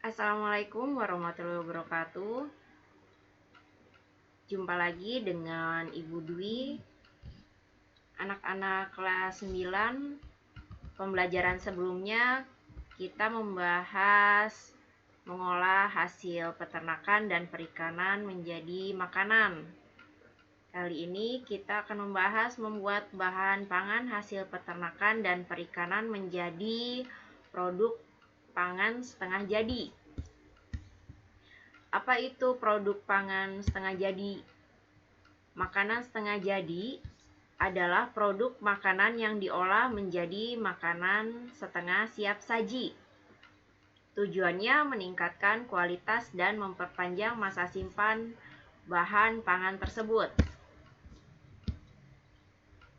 Assalamualaikum warahmatullahi wabarakatuh. Jumpa lagi dengan Ibu Dwi. Anak-anak kelas 9, pembelajaran sebelumnya kita membahas mengolah hasil peternakan dan perikanan menjadi makanan. Kali ini kita akan membahas membuat bahan pangan hasil peternakan dan perikanan menjadi produk pangan setengah jadi. Apa itu produk pangan setengah jadi? Makanan setengah jadi adalah produk makanan yang diolah menjadi makanan setengah siap saji. Tujuannya meningkatkan kualitas dan memperpanjang masa simpan bahan pangan tersebut.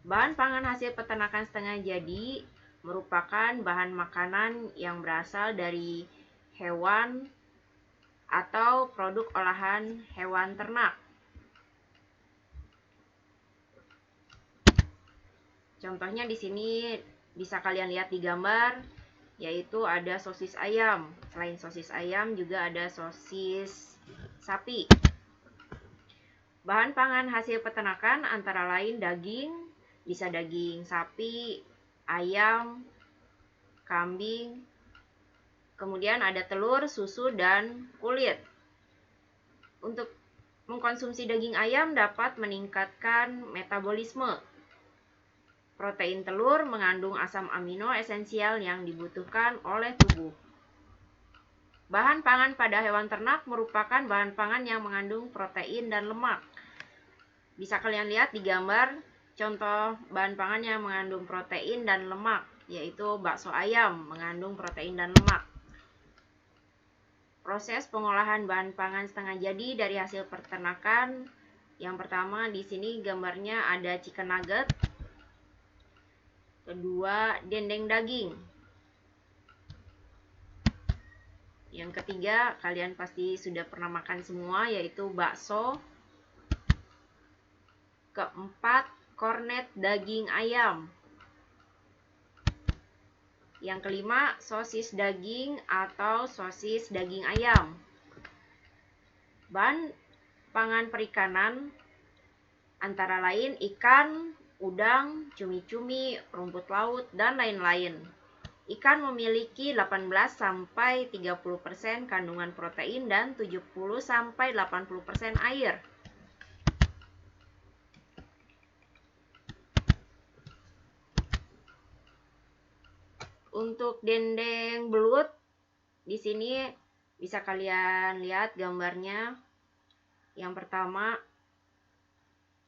Bahan pangan hasil peternakan setengah jadi merupakan bahan makanan yang berasal dari hewan atau produk olahan hewan ternak. Contohnya di sini bisa kalian lihat di gambar, yaitu ada sosis ayam. Selain sosis ayam juga ada sosis sapi. Bahan pangan hasil peternakan antara lain daging, bisa daging sapi, ayam, kambing. Kemudian ada telur, susu, dan kulit. Untuk mengkonsumsi daging ayam dapat meningkatkan metabolisme. Protein telur mengandung asam amino esensial yang dibutuhkan oleh tubuh. Bahan pangan pada hewan ternak merupakan bahan pangan yang mengandung protein dan lemak. Bisa kalian lihat di gambar contoh bahan pangan yang mengandung protein dan lemak, yaitu bakso ayam mengandung protein dan lemak. Proses pengolahan bahan pangan setengah jadi dari hasil peternakan. Yang pertama di sini gambarnya ada chicken nugget. Kedua, dendeng daging. Yang ketiga, kalian pasti sudah pernah makan semua, yaitu bakso. Keempat, kornet daging ayam. Yang kelima, sosis daging atau sosis daging ayam. Bahan pangan perikanan antara lain ikan, udang, cumi-cumi, rumput laut, dan lain-lain. Ikan memiliki 18-30% kandungan protein dan 70-80% air. Untuk dendeng belut, di sini bisa kalian lihat gambarnya. Yang pertama,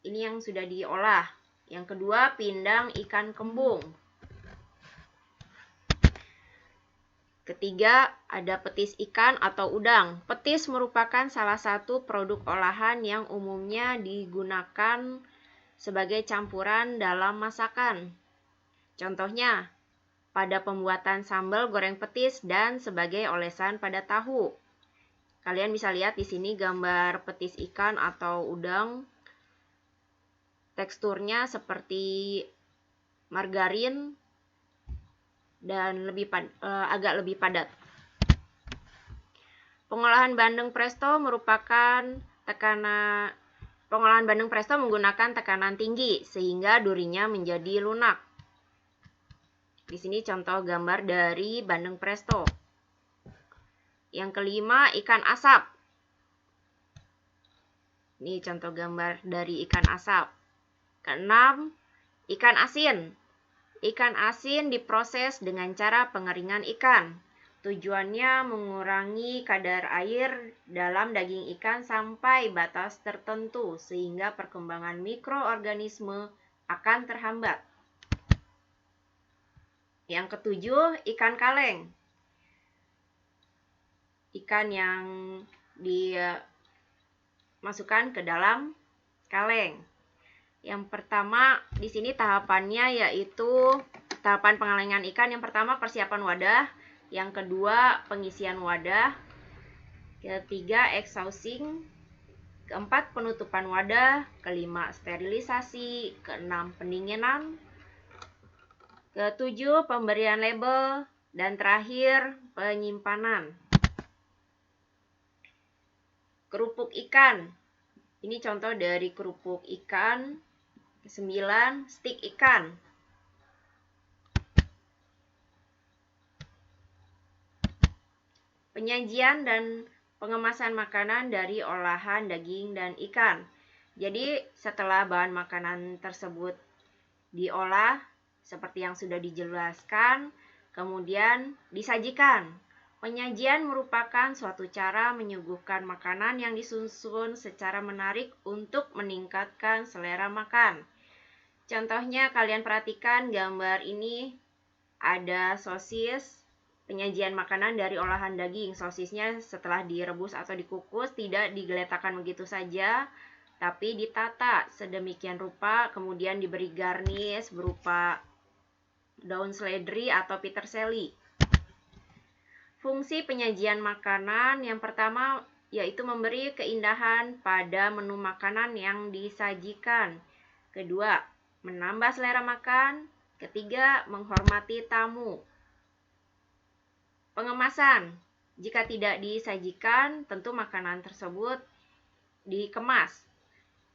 ini yang sudah diolah. Yang kedua, pindang ikan kembung. Ketiga, ada petis ikan atau udang. Petis merupakan salah satu produk olahan yang umumnya digunakan sebagai campuran dalam masakan. Contohnya, pada pembuatan sambal goreng petis dan sebagai olesan pada tahu. Kalian bisa lihat di sini gambar petis ikan atau udang. Teksturnya seperti margarin dan agak lebih padat. Pengolahan bandeng presto menggunakan tekanan tinggi sehingga durinya menjadi lunak. Di sini contoh gambar dari bandeng presto. Yang kelima, ikan asap. Ini contoh gambar dari ikan asap. Keenam, ikan asin. Ikan asin diproses dengan cara pengeringan ikan. Tujuannya mengurangi kadar air dalam daging ikan sampai batas tertentu sehingga perkembangan mikroorganisme akan terhambat. Yang ketujuh, ikan kaleng. Ikan yang dimasukkan ke dalam kaleng. Yang pertama, di sini tahapannya yaitu tahapan pengalengan ikan. Yang pertama, persiapan wadah. Yang kedua, pengisian wadah. Ketiga, exhausting. Keempat, penutupan wadah. Kelima, sterilisasi. Keenam, pendinginan. Ketujuh, pemberian label. Dan terakhir, penyimpanan. kerupuk ikan. Ini contoh dari kerupuk ikan. 9. Stik ikan. Penyajian dan pengemasan makanan dari olahan daging dan ikan. Jadi setelah bahan makanan tersebut diolah seperti yang sudah dijelaskan, kemudian disajikan. Penyajian merupakan suatu cara menyuguhkan makanan yang disusun secara menarik untuk meningkatkan selera makan. Contohnya kalian perhatikan gambar ini, ada sosis, penyajian makanan dari olahan daging. Sosisnya setelah direbus atau dikukus tidak digeletakkan begitu saja, tapi ditata sedemikian rupa, kemudian diberi garnish berupa daun seledri atau peterseli. Fungsi penyajian makanan yang pertama yaitu memberi keindahan pada menu makanan yang disajikan. Kedua, menambah selera makan. Ketiga, menghormati tamu. Pengemasan. Jika tidak disajikan, tentu makanan tersebut dikemas.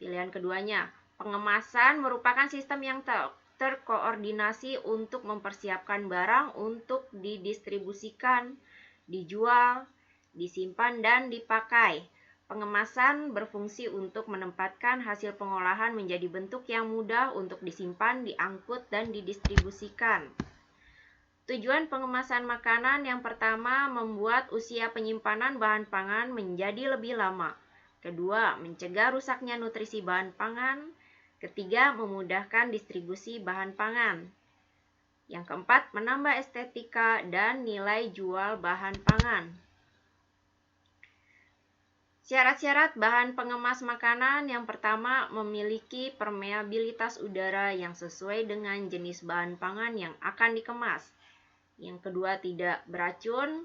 Pilihan keduanya, pengemasan merupakan sistem yang terkoordinasi untuk mempersiapkan barang untuk didistribusikan, dijual, disimpan, dan dipakai. Pengemasan berfungsi untuk menempatkan hasil pengolahan menjadi bentuk yang mudah untuk disimpan, diangkut, dan didistribusikan. Tujuan pengemasan makanan yang pertama, membuat usia penyimpanan bahan pangan menjadi lebih lama. Kedua, mencegah rusaknya nutrisi bahan pangan. Ketiga, memudahkan distribusi bahan pangan. Yang keempat, menambah estetika dan nilai jual bahan pangan. Syarat-syarat bahan pengemas makanan yang pertama, memiliki permeabilitas udara yang sesuai dengan jenis bahan pangan yang akan dikemas. Yang kedua, tidak beracun.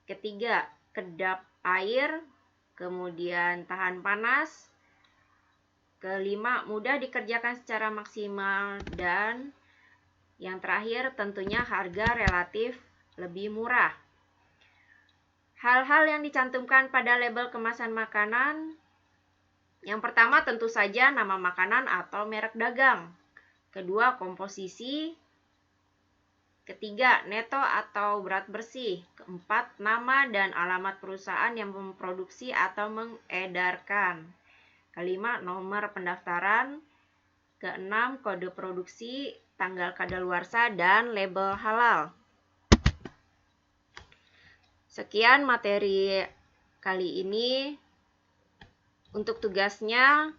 Ketiga, kedap air. Kemudian tahan panas. Kelima, mudah dikerjakan secara maksimal. Dan yang terakhir, tentunya harga relatif lebih murah. Hal-hal yang dicantumkan pada label kemasan makanan. Yang pertama, tentu saja nama makanan atau merek dagang. Kedua, komposisi. Ketiga, neto atau berat bersih. Keempat, nama dan alamat perusahaan yang memproduksi atau mengedarkan. Kelima, nomor pendaftaran. Keenam, kode produksi, tanggal kadaluarsa, dan label halal. Sekian materi kali ini. Untuk tugasnya,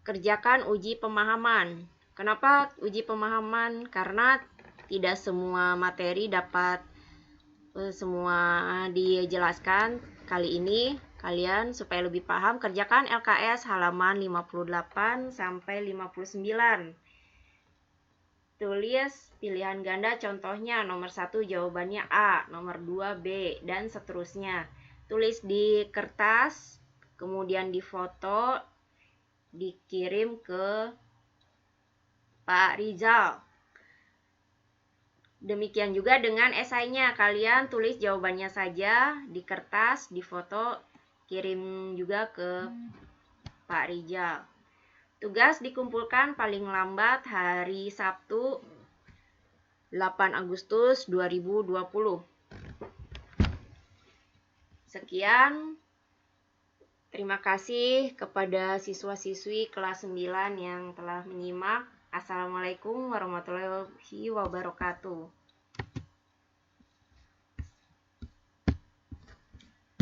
kerjakan uji pemahaman. Kenapa uji pemahaman? Karena tidak semua materi dapat semua dijelaskan. Kali ini kalian supaya lebih paham, kerjakan LKS halaman 58 sampai 59. Tulis pilihan ganda, contohnya nomor 1 jawabannya A, nomor 2 B, dan seterusnya. Tulis di kertas, kemudian difoto, dikirim ke Pak Rizal. Demikian juga dengan esainya, kalian tulis jawabannya saja di kertas, difoto, kirim juga ke Pak Rizal. Tugas dikumpulkan paling lambat hari Sabtu 8 Agustus 2020. Sekian. Terima kasih kepada siswa-siswi kelas 9 yang telah menyimak. Assalamualaikum warahmatullahi wabarakatuh.